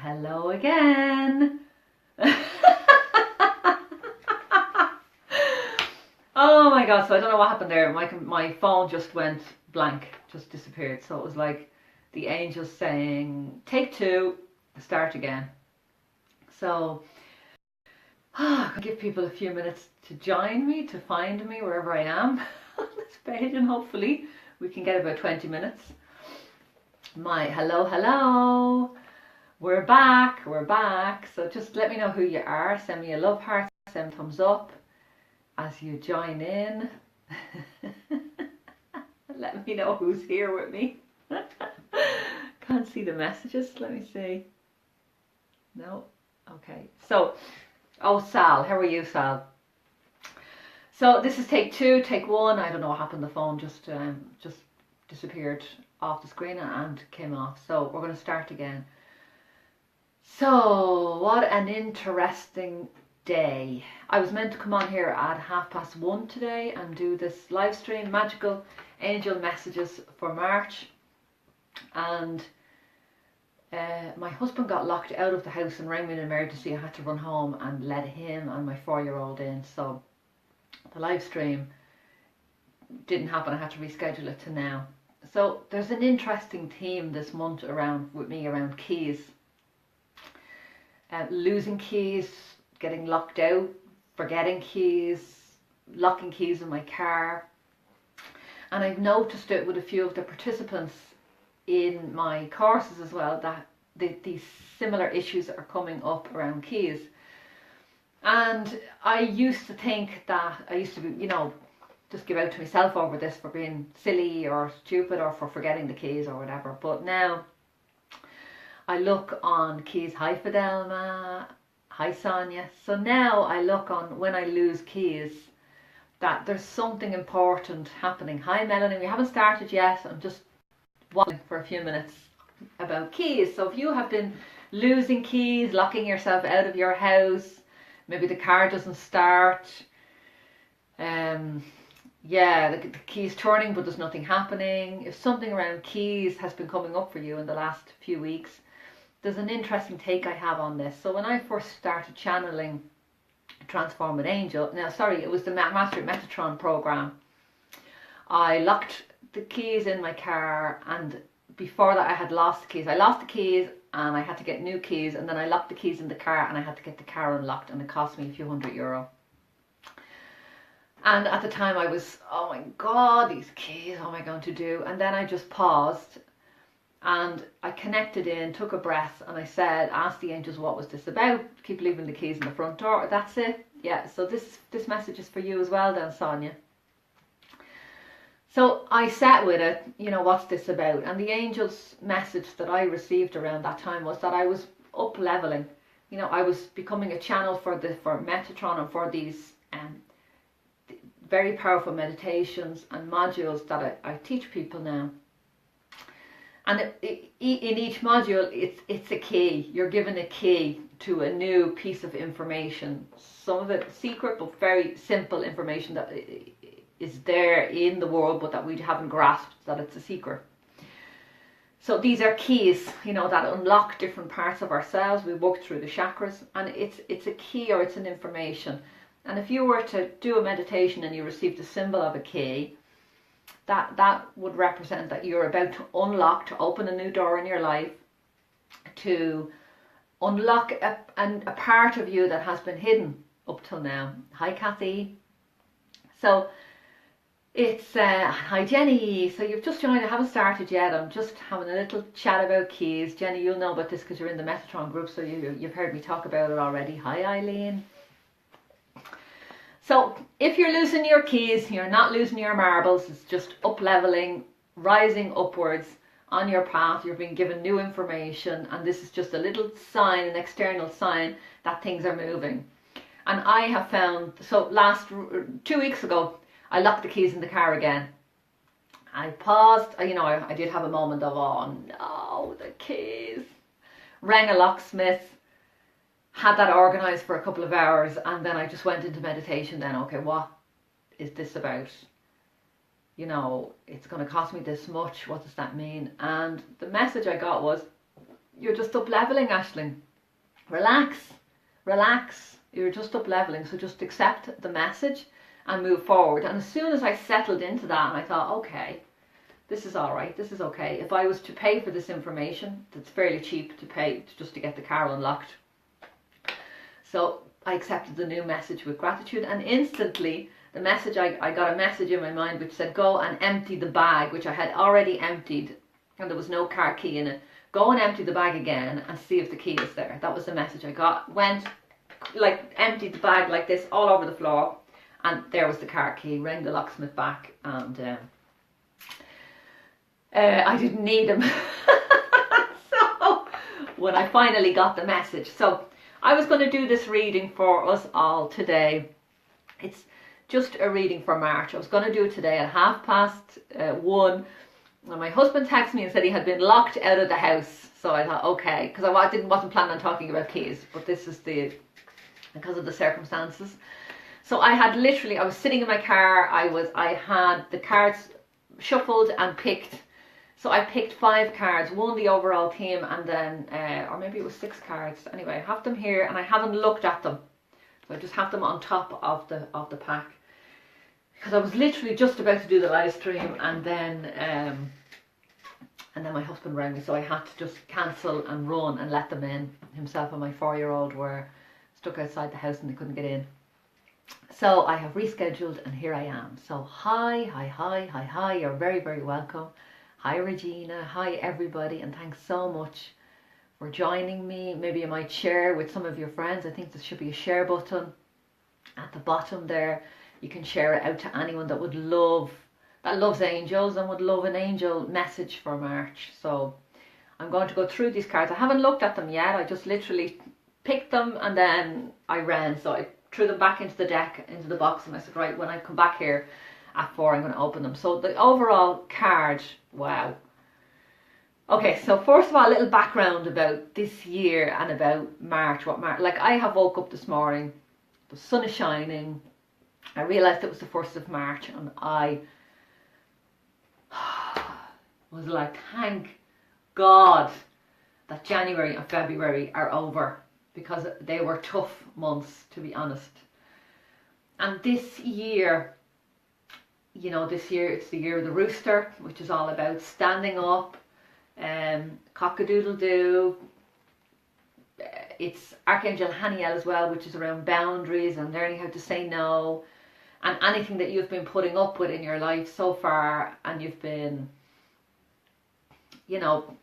Hello again. Oh my god, so I don't know what happened there. My phone just went blank, just disappeared. So it was like the angels saying, take two, start again. So I give people a few minutes to join me, to find me wherever I am on this page, and hopefully we can get about 20 minutes. My hello. We're back. So just let me know who you are. Send me a love heart, send a thumbs up as you join in. Let me know who's here with me. Can't see the messages. Let me see. No? Okay. So, Sal, how are you, Sal? So this is take two, take one. I don't know what happened. The phone just disappeared off the screen and came off. So we're going to start again. So, what an interesting day. I was meant to come on here at 1:30 today and do this live stream, Magical Angel Messages for March. And my husband got locked out of the house and rang me in an emergency. I had to run home and let him and my 4-year-old in. So, the live stream didn't happen. I had to reschedule it to now. So, there's an interesting theme this month around keys. Losing keys, getting locked out, forgetting keys, locking keys in my car. And I've noticed it with a few of the participants in my courses as well, that these similar issues are coming up around keys. And I used to think that I used to be, just give out to myself over this for being silly or stupid or for forgetting the keys or whatever. But now I look on keys. Hi Fidelma. Hi Sonia. So now I look on when I lose keys that there's something important happening. Hi Melanie. We haven't started yet. I'm just waffling for a few minutes about keys. So if you have been losing keys, locking yourself out of your house, maybe the car doesn't start, the key's turning but there's nothing happening. If something around keys has been coming up for you in the last few weeks, there's an interesting take I have on this. So when I first started channeling Transform with Angel, it was the Master Metatron program. I locked the keys in my car, and before that I had lost the keys. I lost the keys and I had to get new keys, and then I locked the keys in the car and I had to get the car unlocked, and it cost me a few €100. And at the time I was, oh my God, these keys, what am I going to do? And then I just paused and I connected in, took a breath, and I said, ask the angels, what was this about? Keep leaving the keys in the front door. That's it. Yeah, so this message is for you as well then, Sonia. So I sat with it, what's this about? And the angels' message that I received around that time was that I was up leveling. I was becoming a channel for Metatron and for these very powerful meditations and modules that I teach people now. And in each module, it's a key. You're given a key to a new piece of information. Some of it secret, but very simple information that is there in the world, but that we haven't grasped that it's a secret. So these are keys, that unlock different parts of ourselves. We work through the chakras, and it's a key, or it's an information. And if you were to do a meditation and you received the symbol of a key, that would represent that you're about to unlock, to open a new door in your life, to unlock a part of you that has been hidden up till now. Hi Kathy. So it's hi Jenny. So you've just joined. I haven't started yet. I'm just having a little chat about keys. Jenny, you'll know about this because you're in the Metatron group, so you've heard me talk about it already. Hi Eileen. So if you're losing your keys, you're not losing your marbles. It's just up leveling, rising upwards on your path. You're being given new information, and this is just a little sign, an external sign that things are moving. And I have found, so 2 weeks ago, I locked the keys in the car again. I paused, I did have a moment of, oh no, the keys. Rang a locksmith. Had that organised for a couple of hours, and then I just went into meditation then. Okay, what is this about? It's going to cost me this much. What does that mean? And the message I got was, you're just up leveling, Aisling. Relax, relax. You're just up leveling. So just accept the message and move forward. And as soon as I settled into that, and I thought, okay, this is all right, this is okay. If I was to pay for this information, that's fairly cheap to pay just to get the car unlocked. So I accepted the new message with gratitude, and instantly the message, I got a message in my mind which said, go and empty the bag, which I had already emptied, and there was no car key in it. Go and empty the bag again and see if the key is there. That was the message I got. Went, like, emptied the bag like this all over the floor, and there was the car key. Rang the locksmith back, and I didn't need him. So when I finally got the message, so I was going to do this reading for us all today. It's just a reading for March. I was going to do it today at 1:30. And my husband texted me and said he had been locked out of the house. So I thought, okay, because I wasn't planning on talking about keys, but this is because of the circumstances. So I was sitting in my car. I had the cards shuffled and picked. So I picked 5 cards, one the overall theme, and then, or maybe it was 6 cards. Anyway, I have them here, and I haven't looked at them. So I just have them on top of the pack, because I was literally just about to do the live stream, and then my husband rang me, so I had to just cancel and run and let them in. Himself and my 4-year-old were stuck outside the house and they couldn't get in. So I have rescheduled, and here I am. So hi, you're very, very welcome. Hi Regina, hi everybody, and thanks so much for joining me. Maybe you might share with some of your friends. I think there should be a share button at the bottom there. You can share it out to anyone that loves angels and would love an angel message for March. So I'm going to go through these cards. I haven't looked at them yet. I just literally picked them and then I ran. So I threw them back into the deck, into the box, and I said, right, when I come back here at 4, I'm going to open them. So the overall card, wow. Okay, so first of all, a little background about this year and about March. Like, I have woke up this morning, the sun is shining. I realised it was the 1st of March, and I was like, thank God that January and February are over, because they were tough months, to be honest. And this year, this year it's the year of the rooster, which is all about standing up, cock-a-doodle-doo. It's Archangel Haniel as well, which is around boundaries and learning how to say no, and anything that you've been putting up with in your life so far, and you've been, you know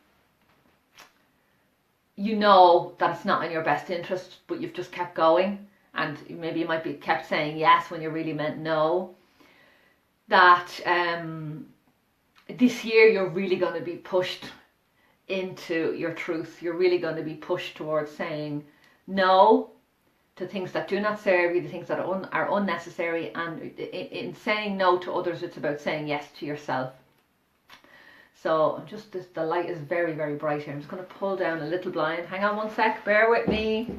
that it's not in your best interest, but you've just kept going, and maybe you might be kept saying yes when you really meant no. That this year you're really going to be pushed into your truth. You're really going to be pushed towards saying no to things that do not serve you, the things that are unnecessary, and in saying no to others, it's about saying yes to yourself. So the light is very, very bright here. I'm just going to pull down a little blind. Hang on one sec, bear with me.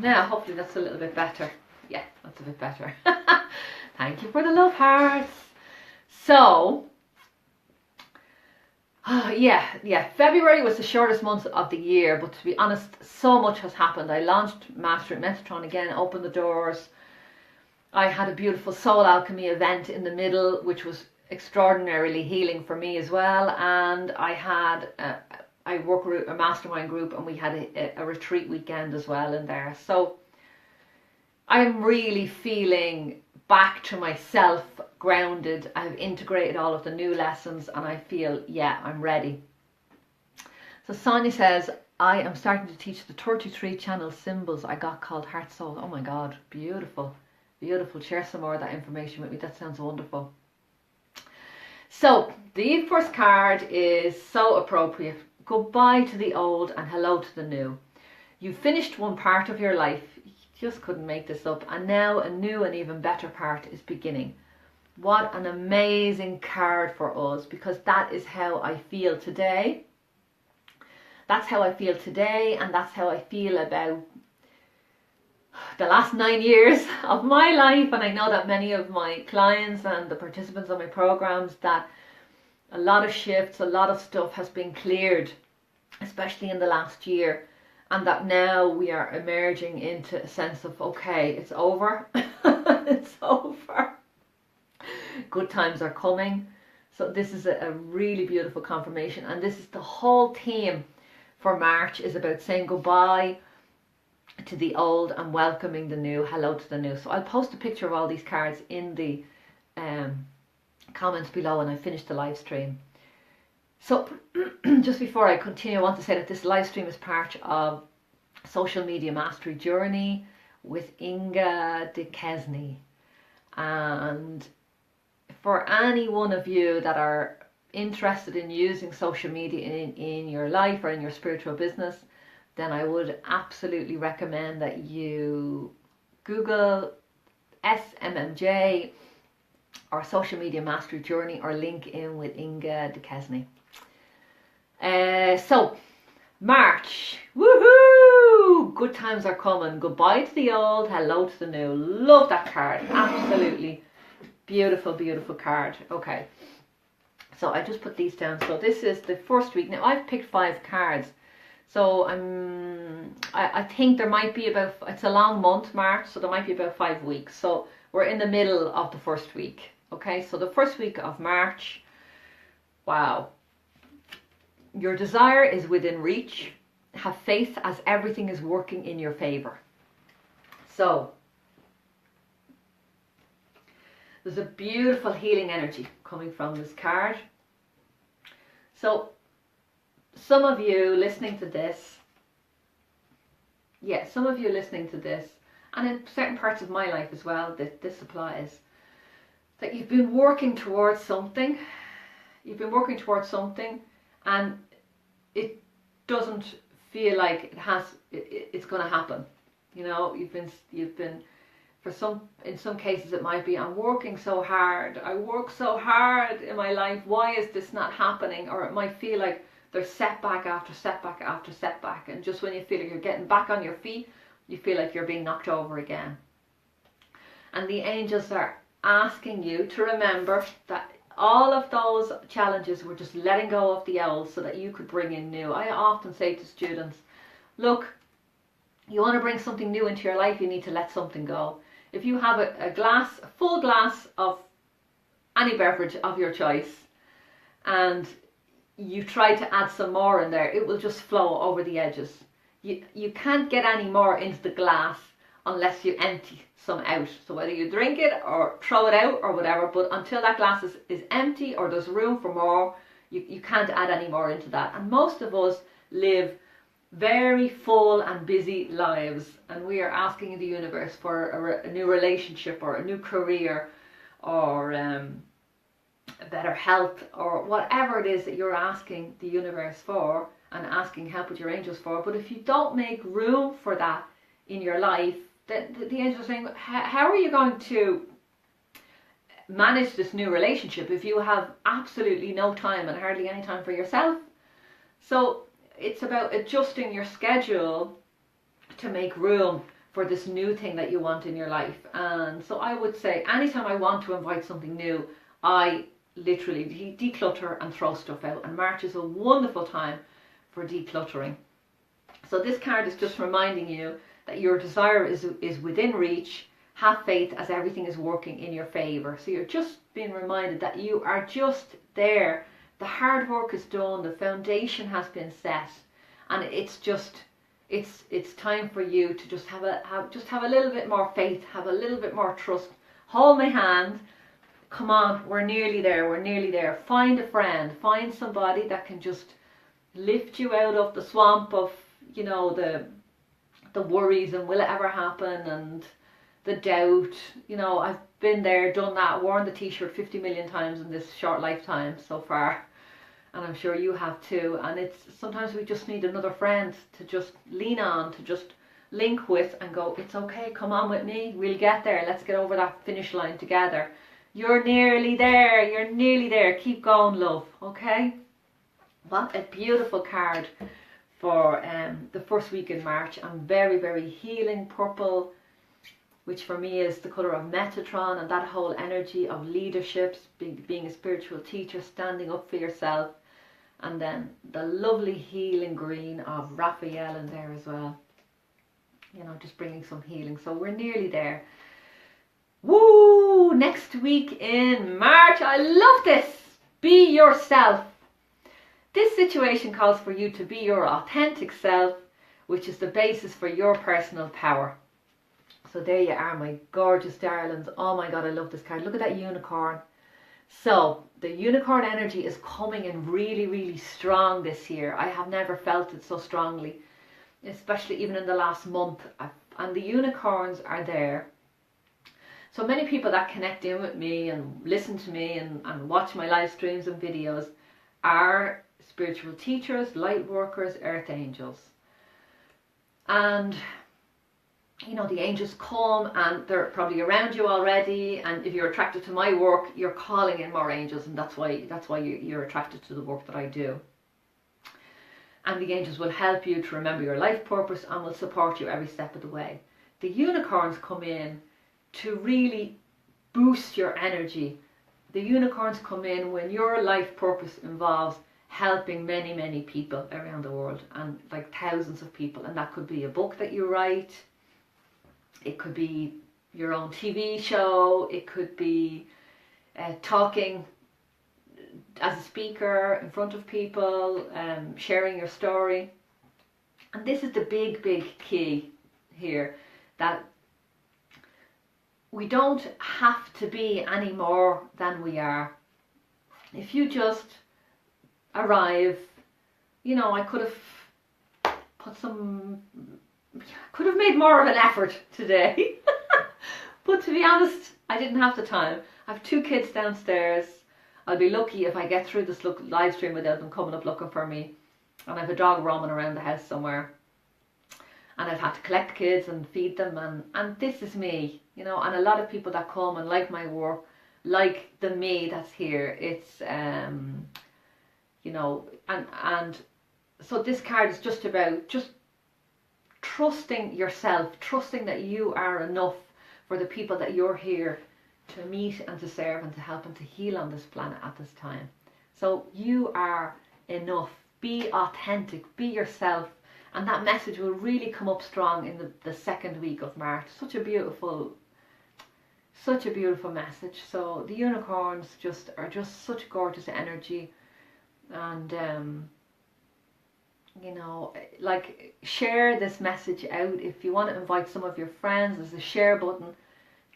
Now, hopefully that's a little bit better. Yeah, that's a bit better. Thank you for the love hearts. So, February was the shortest month of the year, but to be honest, so much has happened. I launched Mastering Metatron again, opened the doors. I had a beautiful Soul Alchemy event in the middle, which was extraordinarily healing for me as well. And I work with a mastermind group, and we had a retreat weekend as well in there. So I'm really feeling back to myself, grounded. I've integrated all of the new lessons, and I feel, yeah, I'm ready. So Sonia says, I am starting to teach the 33 channel symbols I got called Heart Soul. Oh my God, beautiful. Beautiful. Share some more of that information with me. That sounds wonderful. So the first card is so appropriate. Goodbye to the old and hello to the new. You finished one part of your life. You just couldn't make this up. And now a new and even better part is beginning. What an amazing card for us, because that is how I feel today. That's how I feel today, and that's how I feel about the last 9 years of my life. And I know that many of my clients and the participants on my programs, that A lot of shifts, a lot of stuff has been cleared, especially in the last year, and that now we are emerging into a sense of, okay, it's over. It's over. Good times are coming. So this is a really beautiful confirmation, and this is the whole theme for March, is about saying goodbye to the old and welcoming the new. Hello to the new. So I'll post a picture of all these cards in the comments below when I finish the live stream. So just before I continue, I want to say that this live stream is part of Social Media Mastery Journey with Inga Duquesne. And for any one of you that are interested in using social media in your life or in your spiritual business, then I would absolutely recommend that you Google SMMJ or Social Media Mastery Journey, or link in with Inga Duquesne. So, March, woohoo! Good times are coming. Goodbye to the old, hello to the new. Love that card. Absolutely beautiful, beautiful card. Okay, so I just put these down. So this is the first week. Now I've picked 5 cards. So I think there might be about, it's a long month, March, so there might be about 5 weeks. So we're in the middle of the first week. Okay, so the first week of March, wow. Your desire is within reach. Have faith as everything is working in your favor. So there's a beautiful healing energy coming from this card. So some of you listening to this, and in certain parts of my life as well, that this applies, that you've been working towards something. You've been working towards something, and it doesn't feel like it's going to happen. You know, you've been in some cases it might be, I'm working so hard. I work so hard in my life. Why is this not happening? Or it might feel like there's setback after setback after setback, and just when you feel like you're getting back on your feet, you feel like you're being knocked over again. And the angels are asking you to remember that all of those challenges were just letting go of the old so that you could bring in new. I often say to students, look, you want to bring something new into your life, you need to let something go. If you have a full glass of any beverage of your choice, and you try to add some more in there, it will just flow over the edges. You can't get any more into the glass unless you empty some out. So whether you drink it or throw it out or whatever, but until that glass is empty or there's room for more, you can't add any more into that. And most of us live very full and busy lives, and we are asking the universe for a new relationship or a new career or better health, or whatever it is that you're asking the universe for and asking help with your angels for. But if you don't make room for that in your life, the angels are saying, how are you going to manage this new relationship if you have absolutely no time and hardly any time for yourself? So it's about adjusting your schedule to make room for this new thing that you want in your life. And so I would say, anytime I want to invite something new, I literally declutter and throw stuff out. And March is a wonderful time for decluttering. So this card is just reminding you that your desire is within reach. Have faith as everything is working in your favor. So you're just being reminded that you are just there. The hard work is done. The foundation has been set, and it's time for you to just have a little bit more faith, have a little bit more trust. Hold my hand. Come on, we're nearly there. We're nearly there. Find a friend. Find somebody that can just lift you out of the swamp of, you know, the worries and will it ever happen and the doubt. You know, I've been there, done that, worn the t-shirt 50 million times in this short lifetime so far, and I'm sure you have too. And it's sometimes we just need another friend to just lean on, to just link with and go, it's okay, come on with me, we'll get there, let's get over that finish line together. You're nearly there, keep going, love. Okay, what a beautiful card for the first week in March. I'm very, very healing purple, which for me is the colour of Metatron, and that whole energy of leadership, being a spiritual teacher, standing up for yourself. And then the lovely healing green of Raphael in there as well. You know, just bringing some healing. So we're nearly there. Woo! Next week in March. I love this. Be yourself. This situation calls for you to be your authentic self, which is the basis for your personal power. So there you are, my gorgeous darlings. Oh my God, I love this card. Look at that unicorn. So the unicorn energy is coming in really, really strong this year. I have never felt it so strongly, especially even in the last month. And the unicorns are there. So many people that connect in with me and listen to me and watch my live streams and videos are spiritual teachers, light workers, earth angels. And you know, the angels come and they're probably around you already, and if you're attracted to my work, you're calling in more angels, and that's why you're attracted to the work that I do. And the angels will help you to remember your life purpose and will support you every step of the way. The unicorns come in to really boost your energy. The unicorns come in when your life purpose involves helping many, many people around the world, and like thousands of people. And that could be a book that you write, it could be your own TV show, it could be talking as a speaker in front of people, sharing your story. And this is the big, big key here, that we don't have to be any more than we are. If you just arrive, you know, I could have made more of an effort today. But to be honest, I didn't have the time. I have 2 kids downstairs. I'll be lucky if I get through this live stream without them coming up looking for me. And I have a dog roaming around the house somewhere. And I've had to collect kids and feed them. And this is me, you know. And a lot of people that come and like my work, like the me that's here. It's, you know, and so this card is just about just trusting yourself, trusting that you are enough for the people that you're here to meet and to serve and to help and to heal on this planet at this time. So you are enough. Be authentic, be yourself, and that message will really come up strong in the second week of March. Such a beautiful message. So the unicorns are just such gorgeous energy, and you know, like, share this message out. If you want to invite some of your friends, there's a share button.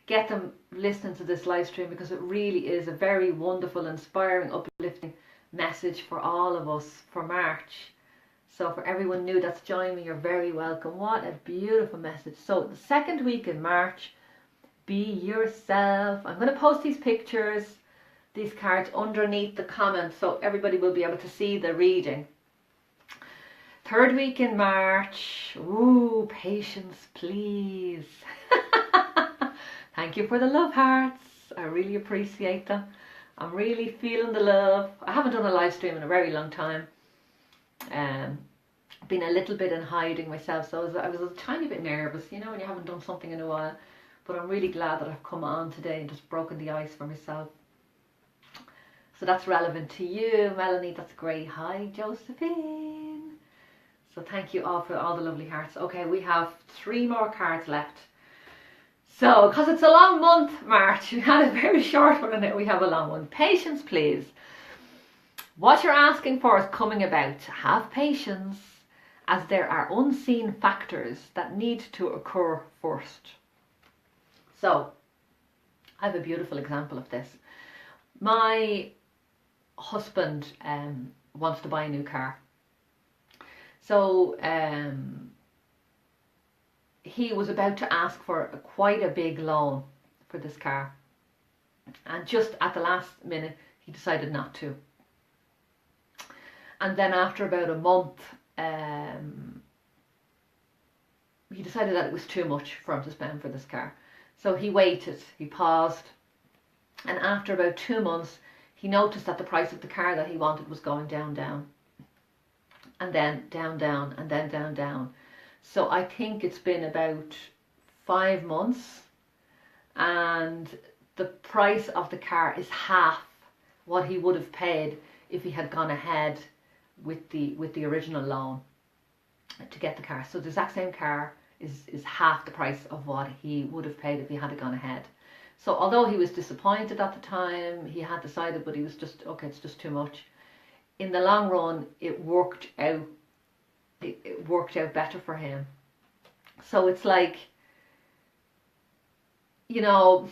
Get them listening to this live stream, because it really is a very wonderful, inspiring, uplifting message for all of us for March. So for everyone new that's joining me, you're very welcome. What a beautiful message. So the second week in March, be yourself. I'm going to post these pictures, these cards underneath the comments, so everybody will be able to see the reading. Third week in March. Ooh, patience, please. Thank you for the love hearts. I really appreciate them. I'm really feeling the love. I haven't done a live stream in a very long time. Been a little bit in hiding myself, so I was a tiny bit nervous, you know, when you haven't done something in a while. But I'm really glad that I've come on today and just broken the ice for myself. So that's relevant to you, Melanie. That's great. Hi, Josephine. So thank you all for all the lovely hearts. Okay, we have 3 more cards left. So, because it's a long month, March, we had a very short one and now we have a long one. Patience, please. What you're asking for is coming about. Have patience, as there are unseen factors that need to occur first. So, I have a beautiful example of this. My husband wants to buy a new car. So, he was about to ask for quite a big loan for this car. And just at the last minute, he decided not to. And then after about a month, he decided that it was too much for him to spend for this car. So he waited, he paused. And after about 2 months, he noticed that the price of the car that he wanted was going down. And then down, and then down. So I think it's been about 5 months and the price of the car is half what he would have paid if he had gone ahead with the original loan to get the car. So the exact same car is half the price of what he would have paid if he had gone ahead. So although he was disappointed at the time, he had decided, but he was just, okay, it's just too much. In the long run, it worked out. It worked out better for him. So it's like, you know,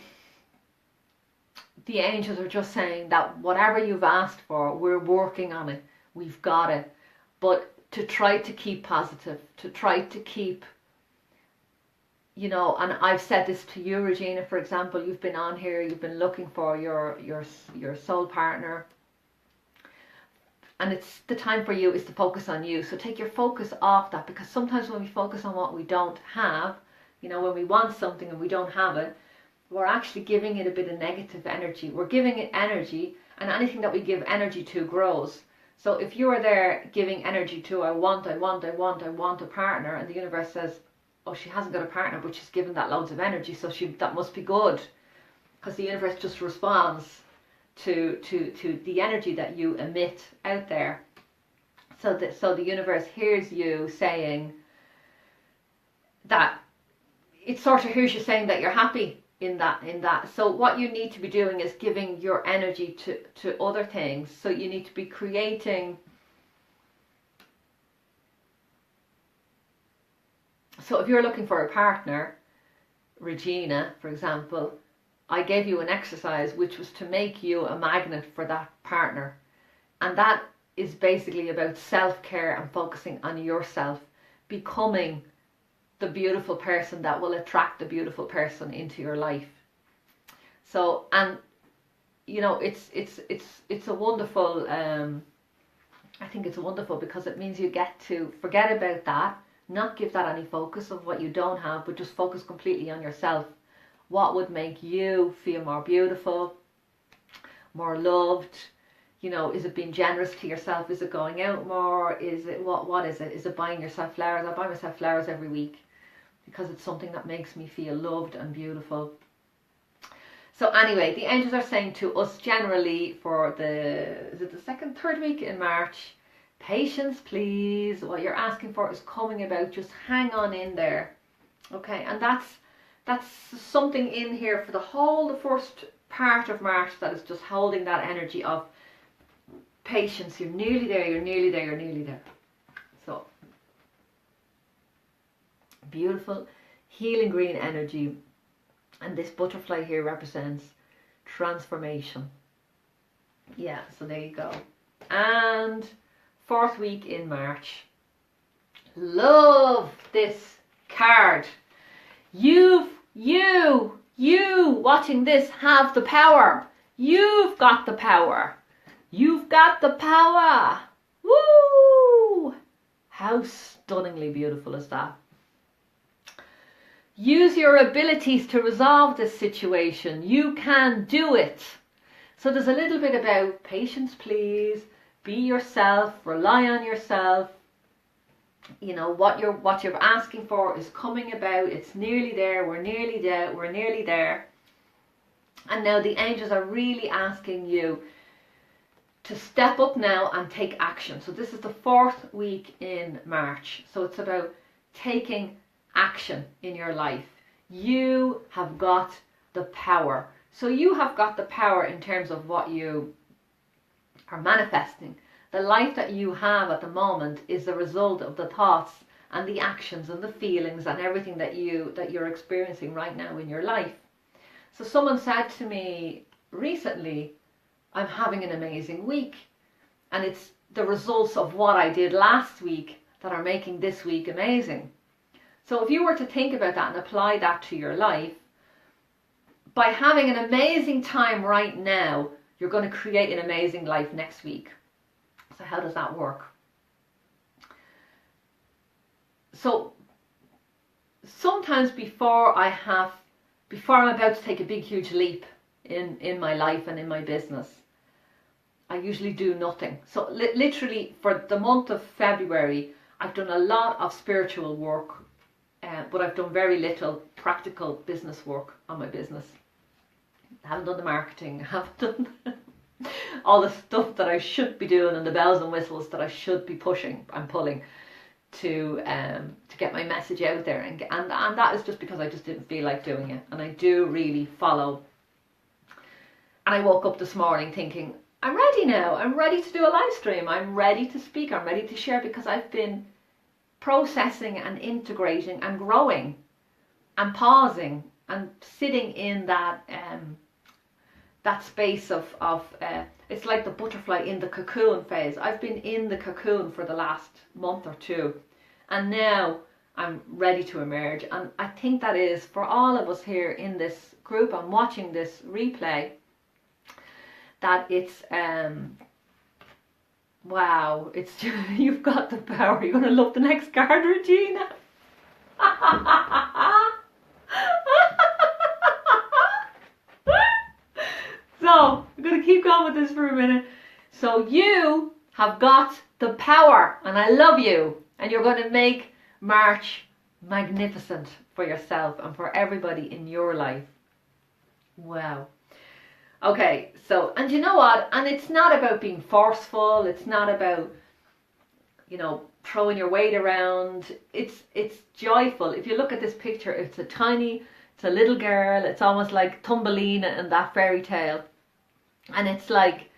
the angels are just saying that whatever you've asked for, we're working on it. We've got it. But to try to keep positive, to try to keep, you know, and I've said this to you, Regina, for example, you've been on here, you've been looking for your soul partner. And it's the time for you is to focus on you. So take your focus off that, because sometimes when we focus on what we don't have, you know, when we want something and we don't have it, we're actually giving it a bit of negative energy. We're giving it energy, and anything that we give energy to grows. So if you are there giving energy to, I want a partner, and the universe says, oh, she hasn't got a partner, but she's given that loads of energy, so that must be good. Because the universe just responds to the energy that you emit out there. So the universe hears you saying that, it sort of hears you saying that you're happy in that. So what you need to be doing is giving your energy to other things. So you need to be creating. So if you're looking for a partner, Regina, for example, I gave you an exercise which was to make you a magnet for that partner. And that is basically about self-care and focusing on yourself, becoming the beautiful person that will attract the beautiful person into your life. So, and you know, it's a wonderful, I think it's wonderful because it means you get to forget about that, not give that any focus of what you don't have, but just focus completely on yourself. What would make you feel more beautiful, more loved? You know, is it being generous to yourself? Is it going out more? Is it what is it? Is it buying yourself flowers? I buy myself flowers every week because it's something that makes me feel loved and beautiful. So anyway, the angels are saying to us generally for is it the second, third week in March, patience please. What you're asking for is coming about. Just hang on in there. Okay, and that's something in here for the first part of March that is just holding that energy of patience. You're nearly there, you're nearly there, you're nearly there. So, beautiful healing green energy. And this butterfly here represents transformation. Yeah, so there you go. And fourth week in March. Love this card. You watching this have the power. You've got the power. You've got the power. Woo! How stunningly beautiful is that? Use your abilities to resolve this situation. You can do it. So there's a little bit about patience, please. Be yourself. Rely on yourself. You know, what you're asking for is coming about. It's nearly there. We're nearly there. We're nearly there. And now the angels are really asking you to step up now and take action. So this is the fourth week in March. So it's about taking action in your life. You have got the power. So you have got the power in terms of what you are manifesting. The life that you have at the moment is the result of the thoughts and the actions and the feelings and everything that you're experiencing right now in your life. So someone said to me recently, I'm having an amazing week, and it's the results of what I did last week that are making this week amazing. So if you were to think about that and apply that to your life, by having an amazing time right now, you're going to create an amazing life next week. So how does that work? So sometimes before I'm about to take a big huge leap in my life and in my business, I usually do nothing. So literally for the month of February, I've done a lot of spiritual work. but I've done very little practical business work on my business. I haven't done the marketing, I haven't done all the stuff that I should be doing and the bells and whistles that I should be pushing and pulling to get my message out there, and that is just because I just didn't feel like doing it. And I do really follow. And I woke up this morning thinking, I'm ready now. I'm ready to do a live stream. I'm ready to speak. I'm ready to share, because I've been processing and integrating and growing and pausing and sitting in that that space of it's like the butterfly in the cocoon phase. I've been in the cocoon for the last month or two, and now I'm ready to emerge. And I think that is for all of us here in this group and watching this replay, that it's wow, it's just, you've got the power. You're gonna love the next card, Regina. So I'm going to keep going with this for a minute. So you have got the power, and I love you, and you're going to make March magnificent for yourself and for everybody in your life. Wow. Okay, so, and you know what? And it's not about being forceful. It's not about, you know, throwing your weight around. It's joyful. If you look at this picture, it's a little girl. It's almost like Thumbelina in that fairy tale. And it's like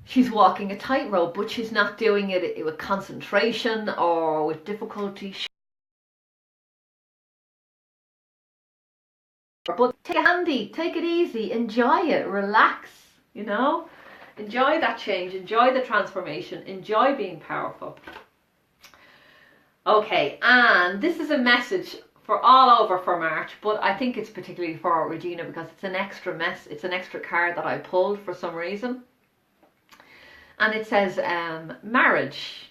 she's walking a tightrope, but she's not doing it with concentration or with difficulty. But take it handy, take it easy, enjoy it, relax, you know. Enjoy that change, enjoy the transformation, enjoy being powerful. Okay, and this is a message for all over for March, but I think it's particularly for Regina because it's an extra it's an extra card that I pulled for some reason. And it says, marriage.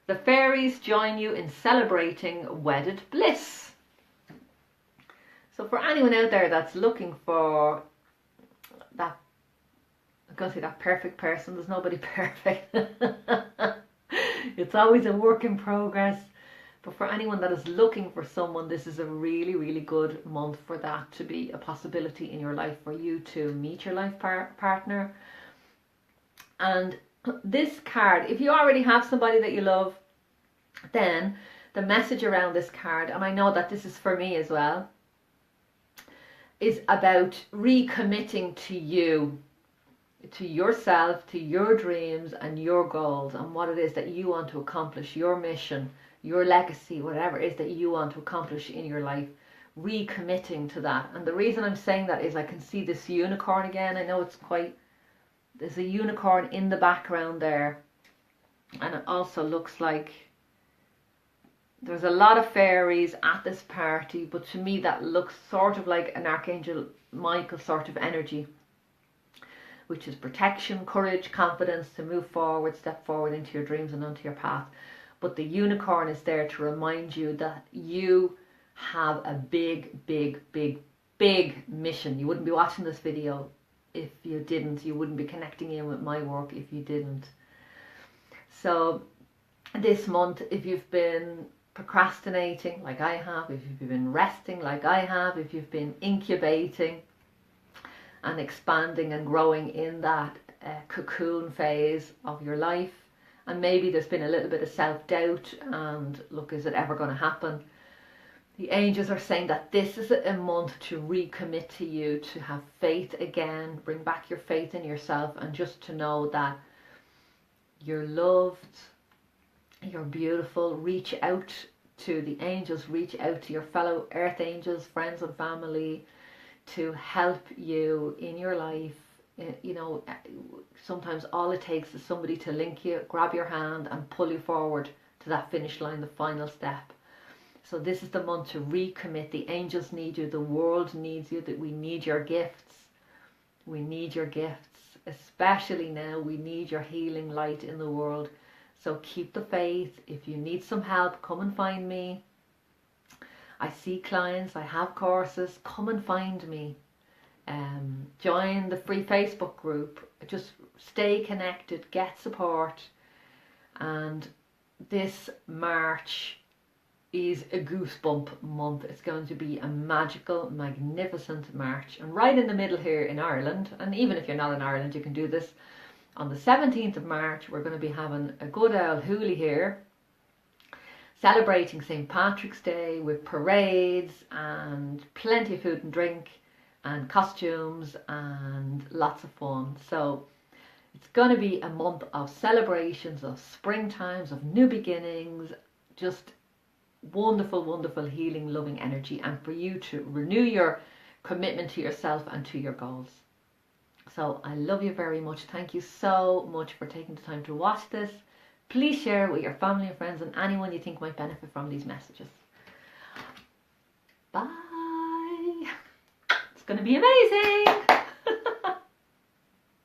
The fairies join you in celebrating wedded bliss. So for anyone out there that's looking for that, I'm going to say that perfect person, there's nobody perfect. It's always a work in progress. But for anyone that is looking for someone, this is a really, really good month for that to be a possibility in your life, for you to meet your life partner. And this card, if you already have somebody that you love, then the message around this card, and I know that this is for me as well, is about recommitting to you, to yourself, to your dreams and your goals and what it is that you want to accomplish, your mission, your legacy, whatever it is that you want to accomplish in your life, recommitting to that. And the reason I'm saying that is I can see this unicorn again. I know it's quite, there's a unicorn in the background there, and it also looks like there's a lot of fairies at this party, but to me that looks sort of like an Archangel Michael sort of energy, which is protection, courage, confidence to move forward, step forward into your dreams and onto your path. But the unicorn is there to remind you that you have a big, big, big, big mission. You wouldn't be watching this video if you didn't. You wouldn't be connecting in with my work if you didn't. So this month, if you've been procrastinating like I have, if you've been resting like I have, if you've been incubating and expanding and growing in that cocoon phase of your life, and maybe there's been a little bit of self-doubt and look, is it ever going to happen? The angels are saying that this is a month to recommit to you, to have faith again, bring back your faith in yourself, and just to know that you're loved, you're beautiful. Reach out to the angels, reach out to your fellow earth angels, friends and family, to help you in your life. You know, sometimes all it takes is somebody to link you, grab your hand and pull you forward to that finish line, the final step. So this is the month to recommit. The angels need you, the world needs you, that we need your gifts. We need your gifts, especially now. We need your healing light in the world. So keep the faith. If you need some help, come and find me. I see clients, I have courses, come and find me. Join the free Facebook group, just stay connected, get support. And this March, is a goosebump month. It's going to be a magical, magnificent March. And right in the middle here in Ireland, and even if you're not in Ireland, you can do this. On the 17th of March, we're going to be having a good old hoolie here, celebrating St. Patrick's Day with parades and plenty of food and drink and costumes and lots of fun. So it's going to be a month of celebrations, of springtimes, of new beginnings, just wonderful, wonderful healing, loving energy, and for you to renew your commitment to yourself and to your goals. So I love you very much. Thank you so much for taking the time to watch this. Please share it with your family and friends and anyone you think might benefit from these messages. Bye. It's going to be amazing.